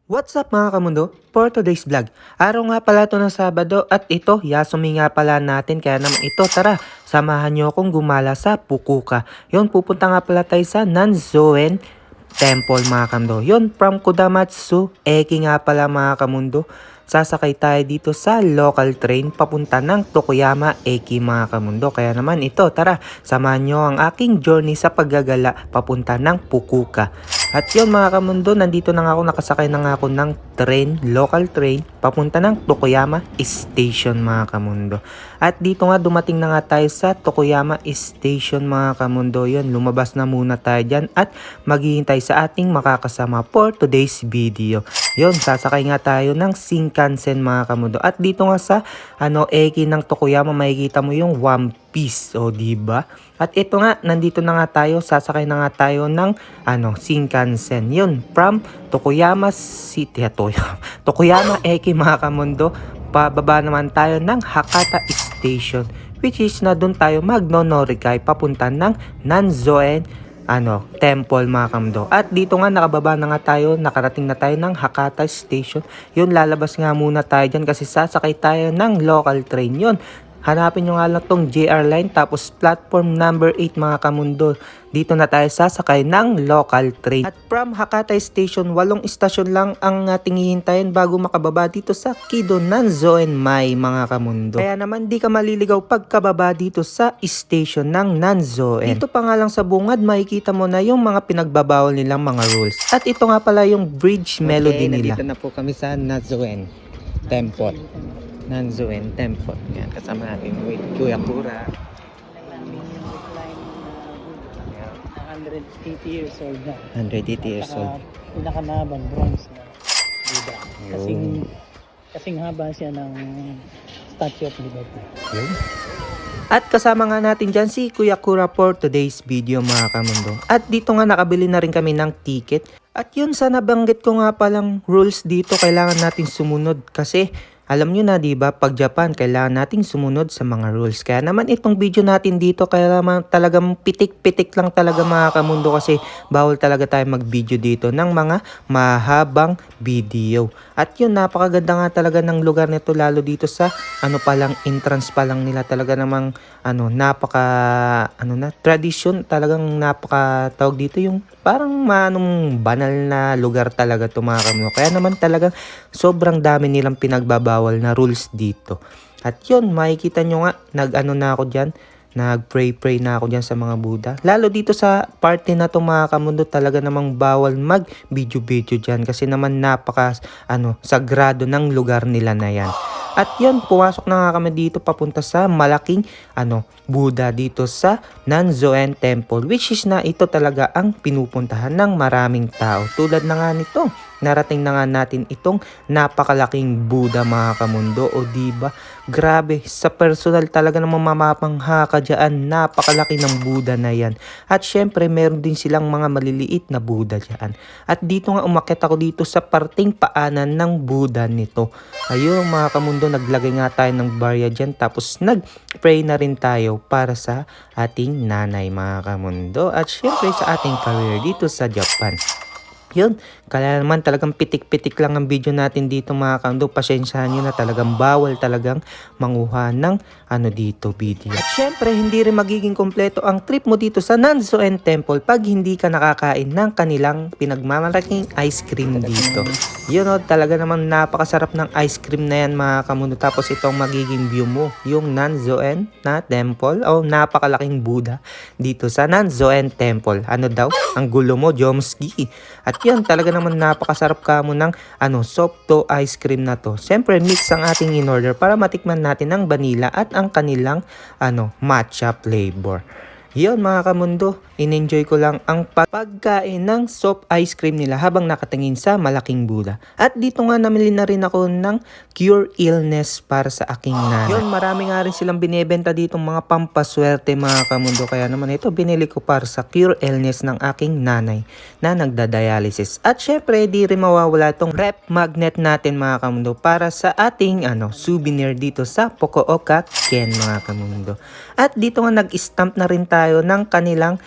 What's up mga kamundo? For today's vlog, araw nga pala ito ng Sabado at ito, Yasumi nga pala natin kaya naman ito, tara, samahan nyo akong gumala sa Fukuoka. Yun, pupunta nga pala tayo sa Nanzoen Temple mga kamundo. Yun, from Kudamatsu, Eki nga pala mga kamundo. Sasakay tayo dito sa local train papunta ng Tokuyama Eki mga kamundo. Kaya naman ito, tara, samahan nyo ang aking journey sa paggagala papunta ng Fukuoka. At yun mga kamundo, nandito na nga ako, nakasakay na nga ako ng train, local train, papunta ng Tokuyama Station mga kamundo. At dito nga dumating na nga tayo sa Tokuyama Station mga kamundo. Yun, lumabas na muna tayo dyan at maghihintay sa ating makakasama for today's video. Yun, sasakay nga tayo ng Shinkansen mga kamundo. At dito nga sa Eki ng Tokuyama, makikita mo yung One Piece, o diba? At ito nga, nandito na nga tayo, sasakay na nga tayo ng Shinkansen. Yun, from Tokuyama City, Tokuyama Eki mga kamundo, pababa naman tayo ng Hakata Station, which is na doon tayo magno-Norikay papunta ng Nanzoen Temple mga kamundo. At dito nga nakababa na nga tayo, nakarating na tayo ng Hakata Station. Yun, lalabas nga muna tayo dyan kasi sasakay tayo ng local train. Yun, hanapin nyo nga lang tong JR line tapos platform number 8 mga kamundo. Dito na tayo sasakay ng local train. At from Hakata Station, 8 istasyon lang ang ating hihintayin bago makababa dito sa Kido Nanzoen Mai mga kamundo. Kaya naman di ka maliligaw pagkababa dito sa station ng Nanzoen. Dito pa nga lang sa bungad, makikita mo na yung mga pinagbabawal nilang mga rules. At ito nga pala yung bridge melody nila. Nandito na po kami sa Nanzoen Temple. Nanzoen Temple. Yan, kasama natin with Kuya Kura. 180 years old na. 180 years old. Pinakamahabang bronze na Buddha. Kasing haba siya ng Statue of Liberty. Yun. At kasama nga natin dyan si Kuya Kura for today's video mga kamundo. At dito nga nakabili na rin kami ng ticket. At yun, sa nabanggit ko nga palang rules dito, kailangan natin sumunod kasi alam nyo na diba, pag Japan, kailangan nating sumunod sa mga rules. Kaya naman itong video natin dito, kaya naman talagang pitik-pitik lang talaga mga kamundo kasi bawal talaga tayo mag-video dito ng mga mahabang video. At yun, napakaganda nga talaga ng lugar nito, lalo dito sa palang entrance pa lang nila, talaga namang tradition, talagang napaka tawag dito, yung parang banal na lugar talaga to mga kamundo. Kaya naman talagang sobrang dami nilang pinagbabawal na rules dito. At yun, makikita nyo nga, na ako dyan, nag-pray na ako dyan sa mga Buddha. Lalo dito sa party na to mga kamundo, talaga namang bawal mag-video dyan kasi naman napaka sagrado ng lugar nila na yan. At yun, pumasok na nga kami dito papunta sa malaking Buddha dito sa Nanzoen Temple, which is na ito talaga ang pinupuntahan ng maraming tao. Tulad na nga nito, narating na nga natin itong napakalaking Buddha mga kamundo, o diba? Grabe, sa personal talaga namang mamamangha ka dyan, napakalaki ng Buddha na yan. At syempre meron din silang mga maliliit na Buddha dyan. At dito nga umakyat ako dito sa parting paanan ng Buddha nito. Ayun mga kamundo, naglagay nga tayo ng barya dyan, tapos nag-pray na rin tayo para sa ating nanay mga kamundo. At syempre sa ating career dito sa Japan. Yun, kaya naman talagang pitik-pitik lang ang video natin dito mga kamundo. Pasensyahan nyo na, talagang bawal talagang manguha ng dito video. At syempre, hindi rin magiging kompleto ang trip mo dito sa Nanzoen Temple pag hindi ka nakakain ng kanilang pinagmamalaking ice cream dito. Yun talaga naman napakasarap ng ice cream na yan mga kamundo. Tapos itong magiging view mo, yung Nanzoen na Temple, o napakalaking Buddha dito sa Nanzoen Temple. Ano daw? Ang gulo mo, Jomski. At yun, talaga naman napakasarap ka mo ng soft to ice cream na to. Siyempre, mix ang ating in-order para matikman natin ang vanilla at ang kanilang matcha flavor. Yun mga kamundo, in-enjoy ko lang ang pagkain ng soft ice cream nila habang nakatingin sa malaking Buddha. At dito nga namili na rin ako ng cure illness para sa aking nanay. Yun, marami nga rin silang binebenta dito mga pampaswerte mga kamundo. Kaya naman ito binili ko para sa cure illness ng aking nanay na nagda-dialysis. At syempre, di rin mawawala itong rep magnet natin mga kamundo para sa ating souvenir dito sa Fukuoka Ken mga kamundo. At dito nga nag-stamp na rin tayo ng kanilang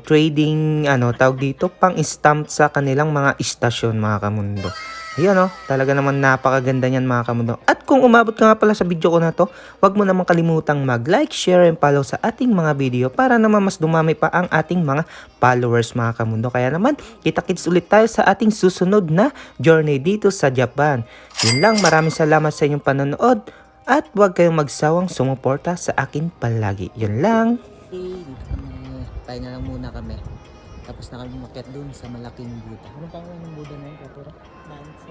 trading tawag dito, pang stamp sa kanilang mga istasyon mga kamundo. Ayan oh, talaga naman napakaganda niyan mga kamundo. At kung umabot ka nga pala sa video ko na to, wag mo naman kalimutang mag-like, share, and follow sa ating mga video para naman mas dumami pa ang ating mga followers mga kamundo. Kaya naman, kita-kits ulit tayo sa ating susunod na journey dito sa Japan. Yun lang, maraming salamat sa inyong panonood at huwag kayong magsawang sumuporta sa akin palagi. Yun lang. Dito kami, tayo na lang muna kami. Tapos na kami umakyat dun sa malaking Buddha. Ano pa ng Buddha na yun, Kapura? Nanso,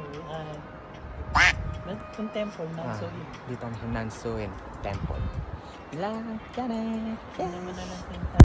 yung temple, Nanso yun. Dito kami sa Nansoin Temple. Ilang, yan eh. Ano naman na natin